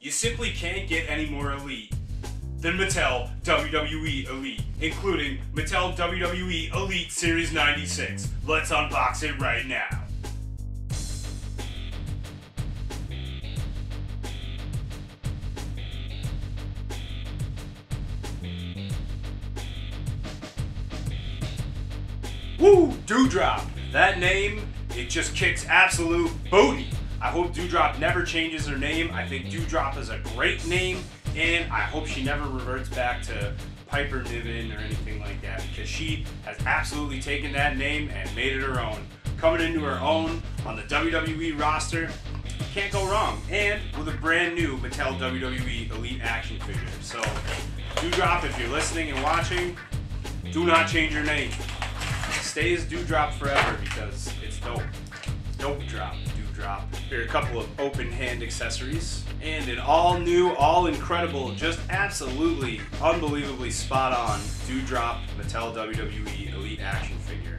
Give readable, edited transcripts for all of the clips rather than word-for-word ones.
You simply can't get any more elite than Mattel WWE Elite, including Mattel WWE Elite Series 96. Let's unbox it right now. Woo! Doudrop. That name, it just kicks absolute booty. I hope Doudrop never changes her name. I think Doudrop is a great name, and I hope she never reverts back to Piper Niven or anything like that, because she has absolutely taken that name and made it her own. Coming into her own on the WWE roster, can't go wrong. And with a brand new Mattel WWE Elite action figure. So, Doudrop, if you're listening and watching, do not change your name. Stay as Doudrop forever because it's dope. Dope drop, Doudrop. Here are a couple of open hand accessories. And an all new, all incredible, just absolutely, unbelievably spot on Doudrop Mattel WWE Elite action figure.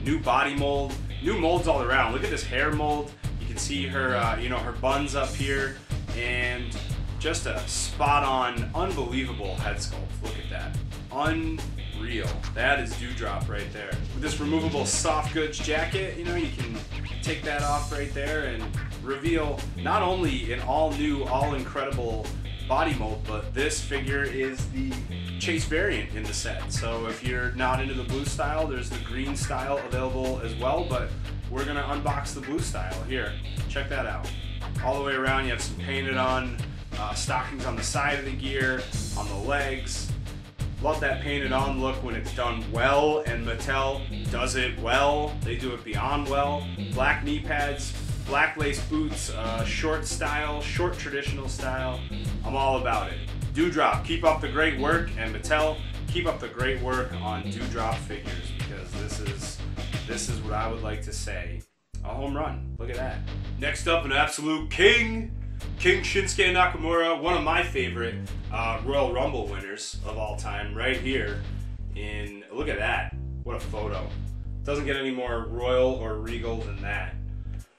New body mold, new molds all around. Look at this hair mold. You can see her, her buns up here. And just a spot on, unbelievable head sculpt. Look at that. Unreal. That is Doudrop right there. With this removable soft goods jacket, you can take that off right there and reveal not only an all new, all incredible body mold, but this figure is the chase variant in the set. So if you're not into the blue style, there's the green style available as well, but we're gonna unbox the blue style here. Check that out. All the way around, you have some painted on stockings on the side of the gear, on the legs. Love that painted on look when it's done well, and Mattel does it well. They do it beyond well. Black knee pads, black lace boots, short style, short traditional style. I'm all about it. Doudrop, keep up the great work, and Mattel, keep up the great work on Doudrop figures, because this is what I would like to say. A home run. Look at that. Next up, an absolute king. King Shinsuke Nakamura, one of my favorite Royal Rumble winners of all time, right here. Look at that. What a photo. Doesn't get any more royal or regal than that.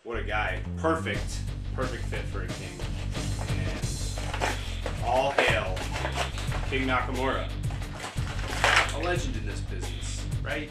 What a guy. Perfect fit for a king. And all hail King Nakamura. A legend in this business, right?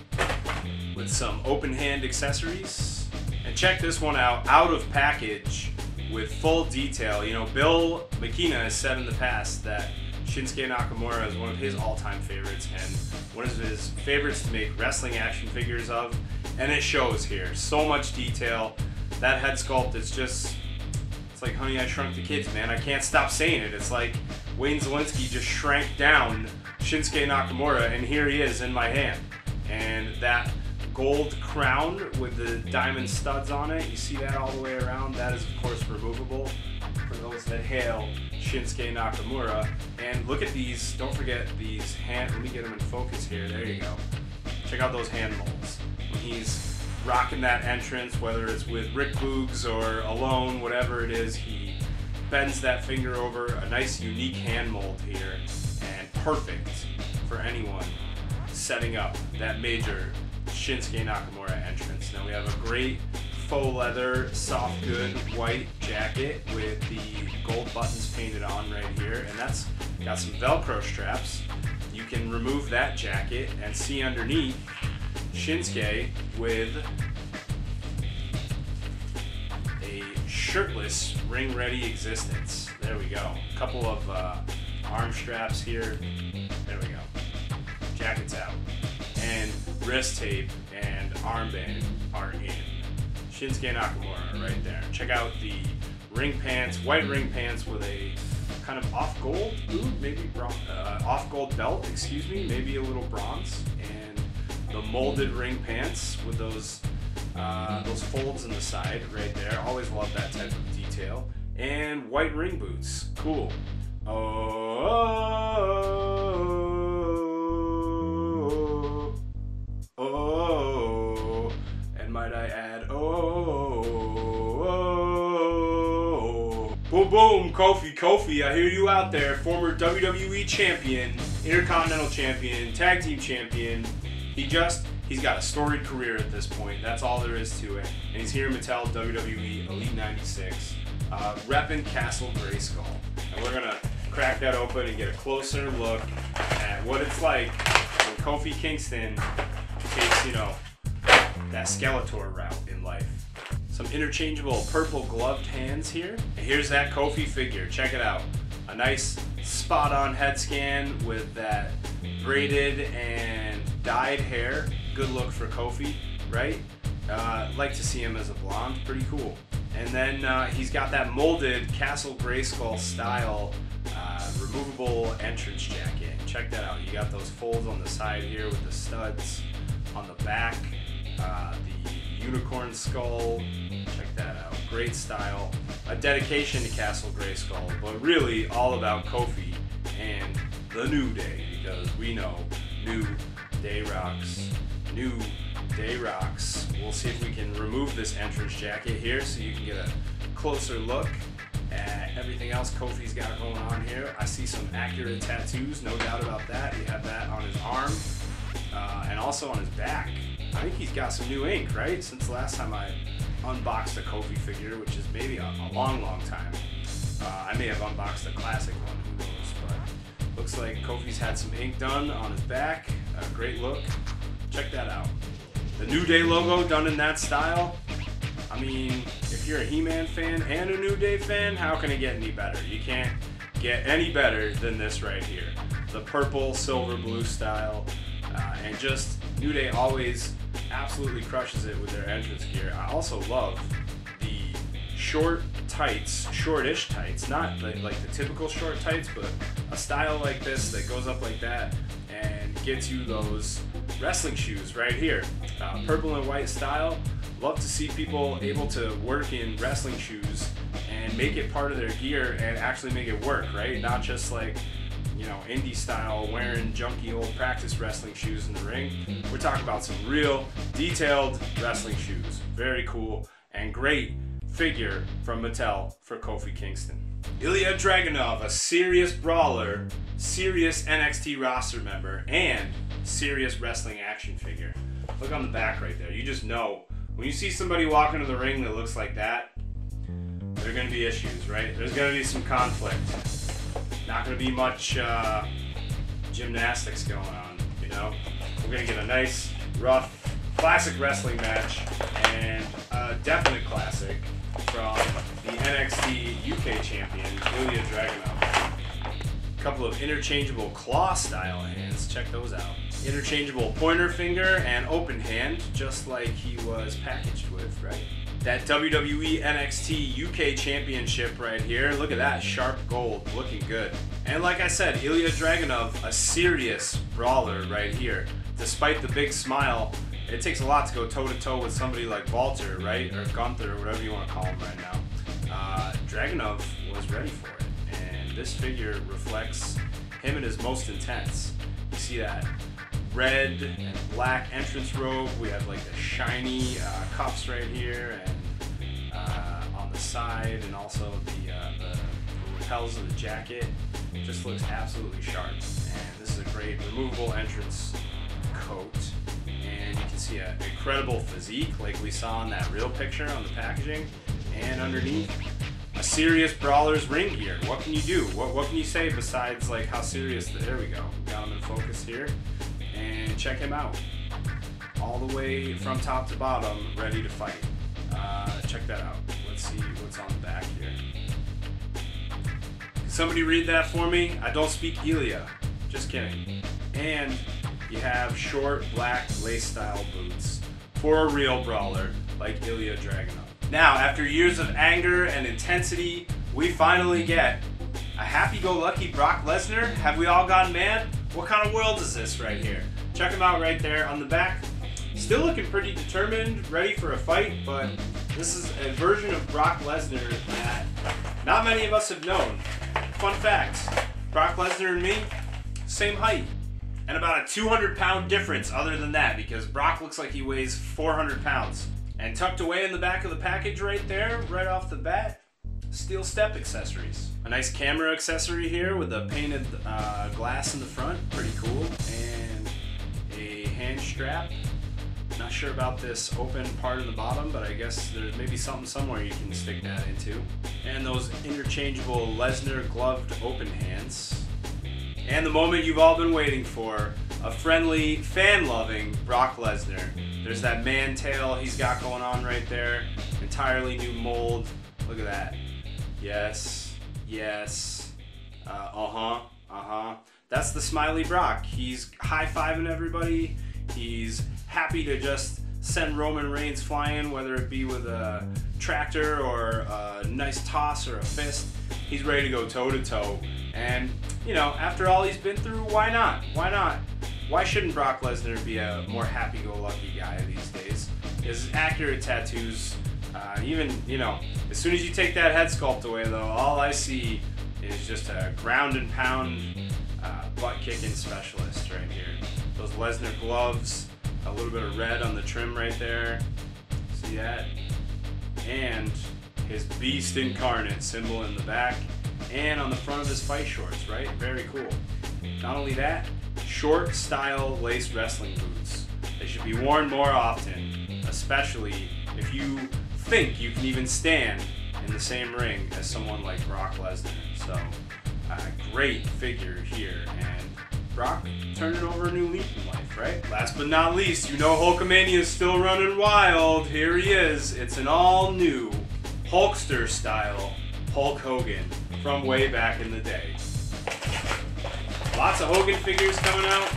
With some open hand accessories. And check this one out of package, with full detail. Bill McKenna has said in the past that Shinsuke Nakamura is one of his all-time favorites and one of his favorites to make wrestling action figures of, and it shows here. So much detail. That head sculpt is it's like Honey, I Shrunk the Kids, man. I can't stop saying it. It's like Wayne Szalinski just shrank down Shinsuke Nakamura, and here he is in my hand. And that gold crown with the diamond studs on it, you see that all the way around. That is, of course, removable for those that hail Shinsuke Nakamura. And look at these, don't forget these let me get them in focus here. There you go. Check out those hand molds. When he's rocking that entrance, whether it's with Rick Boogs or alone, whatever it is, he bends that finger over. A nice, unique hand mold here, and perfect for anyone setting up that major Shinsuke Nakamura entrance. Now we have a great faux leather, soft good white jacket with the gold buttons painted on right here, and that's got some Velcro straps. You can remove that jacket and see underneath Shinsuke with a shirtless, ring-ready existence. There we go. A couple of arm straps here. There we go. Jacket's out. And wrist tape and armband are in. Shinsuke Nakamura right there. Check out the ring pants, white ring pants with a kind of off gold boot, maybe off gold belt, excuse me, maybe a little bronze, and the molded ring pants with those folds in the side right there. Always love that type of detail. And white ring boots, cool. And might I add, boom boom, Kofi, I hear you out there. Former WWE champion, Intercontinental champion, tag team champion. He's got a storied career at this point. That's all there is to it. And he's here in Mattel WWE Elite 96. repping Castle Grayskull. And we're gonna crack that open and get a closer look at what it's like when Kofi Kingston takes, you know, that Skeletor route in life. Some interchangeable purple gloved hands here. And here's that Kofi figure. Check it out. A nice spot-on head scan with that braided and dyed hair. Good look for Kofi, right? Like to see him as a blonde. Pretty cool. And then he's got that molded Castle Grayskull style removable entrance jacket. Check that out. You got those folds on the side here with the studs on the back. The unicorn skull. Check that out. Great style. A dedication to Castle Grayskull, but really all about Kofi and the New Day, because we know New Day rocks. New Day rocks. We'll see if we can remove this entrance jacket here so you can get a closer look at everything else Kofi's got going on here. I see some accurate tattoos, no doubt about that. You have that on his arm and also on his back. I think he's got some new ink, right? Since the last time I unboxed a Kofi figure, which is maybe a long, long time. I may have unboxed a classic one, who knows, but looks like Kofi's had some ink done on his back. Great look. Check that out. The New Day logo done in that style. I mean, if you're a He-Man fan and a New Day fan, how can it get any better? You can't get any better than this right here. The purple, silver, blue style, and just New Day always absolutely crushes it with their entrance gear. I also love the short tights, shortish tights, not like the typical short tights, but a style like this that goes up like that and gets you those wrestling shoes right here. Purple and white style. Love to see people able to work in wrestling shoes and make it part of their gear and actually make it work, right? Not just like, you know, indie style wearing junky old practice wrestling shoes in the ring. We're talking about some real detailed wrestling shoes. Very cool and great figure from Mattel for Kofi Kingston. Ilja Dragunov, a serious brawler, serious NXT roster member, and serious wrestling action figure. Look on the back right there. You just know when you see somebody walk into the ring that looks like that, there are going to be issues, right? There's going to be some conflict. Not going to be much gymnastics going on, you know? We're going to get a nice, rough, classic wrestling match, and a definite classic from the NXT UK champion, Ilja Dragunov. A couple of interchangeable claw-style hands. Check those out. Interchangeable pointer finger and open hand, just like he was packaged with, right? That WWE NXT UK Championship right here. Look at that, sharp gold, looking good. And like I said, Ilja Dragunov, a serious brawler right here. Despite the big smile, it takes a lot to go toe-to-toe with somebody like Walter, right? Or Gunther, or whatever you want to call him right now. Dragunov was ready for it. And this figure reflects him at his most intense. You see that red and black entrance robe. We have like the shiny cuffs right here and on the side, and also the lapels of the jacket. It just looks absolutely sharp. And this is a great removable entrance coat. And you can see an incredible physique like we saw in that real picture on the packaging. And underneath, a serious brawler's ring gear. What can you do? What can you say besides like how serious? There we go. We got him in focus here. And check him out. All the way from top to bottom, ready to fight. Check that out. Let's see what's on the back here. Can somebody read that for me? I don't speak Ilya. Just kidding. And you have short black lace style boots for a real brawler like Ilja Dragunov. Now, after years of anger and intensity, we finally get a happy-go-lucky Brock Lesnar. Have we all gone mad? What kind of world is this right here? Check him out right there on the back. Still looking pretty determined, ready for a fight, but this is a version of Brock Lesnar that not many of us have known. Fun fact, Brock Lesnar and me, same height. And about a 200-pound difference other than that, because Brock looks like he weighs 400 pounds. And tucked away in the back of the package right there, right off the bat, steel step accessories. A nice camera accessory here with a painted glass in the front, pretty cool. And a hand strap. Not sure about this open part in the bottom, but I guess there's maybe something somewhere you can stick that into. And those interchangeable Lesnar gloved open hands. And the moment you've all been waiting for, a friendly, fan-loving Brock Lesnar. There's that man tail he's got going on right there. Entirely new mold. Look at that. Yes, yes. That's the smiley Brock. He's high-fiving everybody. He's happy to just send Roman Reigns flying, whether it be with a tractor or a nice toss or a fist. He's ready to go toe-to-toe. And, you know, after all he's been through, why not? Why not? Why shouldn't Brock Lesnar be a more happy-go-lucky guy these days? His accurate tattoos, even, you know, as soon as you take that head sculpt away, though, all I see is just a ground-and-pound butt-kicking specialist right here. Those Lesnar gloves, a little bit of red on the trim right there. See that? And his Beast Incarnate symbol in the back and on the front of his fight shorts, right? Very cool. Not only that, short style lace wrestling boots. They should be worn more often, especially if you think you can even stand in the same ring as someone like Brock Lesnar. So, great figure here, and Brock turning over a new leaf in life, right? Last but not least, you know Hulkamania is still running wild. Here he is. It's an all-new Hulkster style Hulk Hogan from way back in the day. Lots of Hogan figures coming out.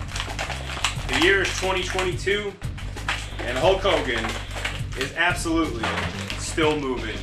The year is 2022, and Hulk Hogan is absolutely still moving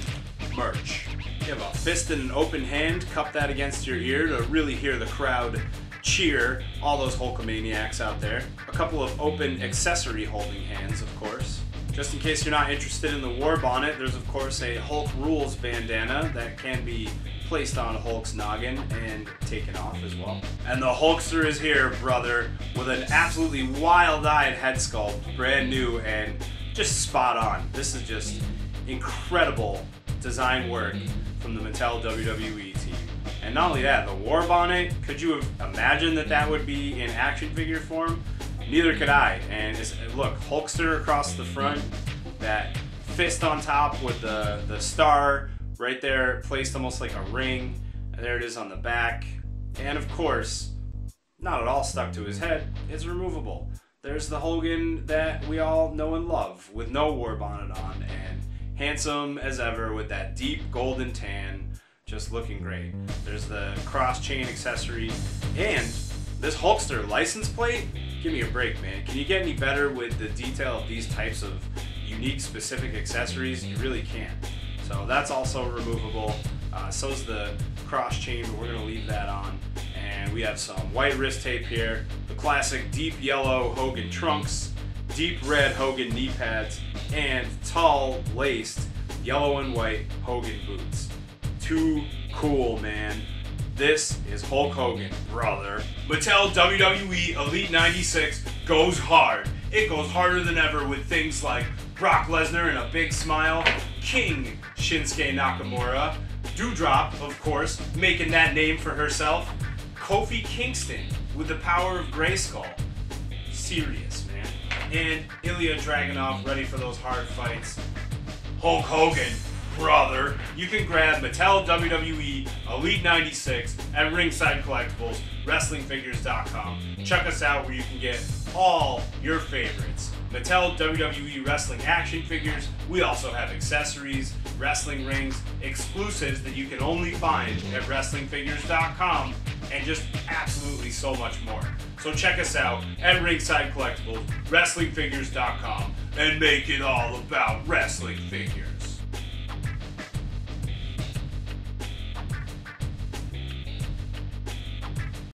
merch. You have a fist and an open hand, cup that against your ear to really hear the crowd cheer all those Hulkamaniacs out there. A couple of open accessory holding hands, of course. Just in case you're not interested in the war bonnet, there's of course a Hulk Rules bandana that can be placed on Hulk's noggin and taken off as well. And the Hulkster is here, brother, with an absolutely wild-eyed head sculpt, brand new and just spot on. This is just incredible design work from the Mattel WWE team. And not only that, the war bonnet, could you have imagined that that would be in action figure form? Neither could I. And look, Hulkster across the front, that fist on top with the star right there, placed almost like a ring. And there it is on the back. And of course, not at all stuck to his head, it's removable. There's the Hogan that we all know and love with no war bonnet on, and handsome as ever with that deep golden tan, just looking great. There's the cross-chain accessory, and this Hulkster license plate, give me a break, man. Can you get any better with the detail of these types of unique, specific accessories? You really can't. So that's also removable. So's the cross-chain, but we're gonna leave that on. And we have some white wrist tape here, the classic deep yellow Hogan trunks, deep red Hogan knee pads, and tall laced yellow and white Hogan boots. Too cool, man. This is Hulk Hogan, brother. Mattel WWE Elite 96 goes hard. It goes harder than ever with things like Brock Lesnar and a big smile, King Shinsuke Nakamura, Doudrop, of course, making that name for herself, Kofi Kingston with the power of Grayskull. Serious, man. And Ilia Dragunov ready for those hard fights. Hulk Hogan, brother. You can grab Mattel WWE Elite 96 at Ringside Collectibles, WrestlingFigures.com. Check us out where you can get all your favorites. Mattel WWE Wrestling action figures. We also have accessories, wrestling rings, exclusives that you can only find at WrestlingFigures.com, and just absolutely so much more. So check us out at Ringside Collectibles, WrestlingFigures.com, and make it all about wrestling figures.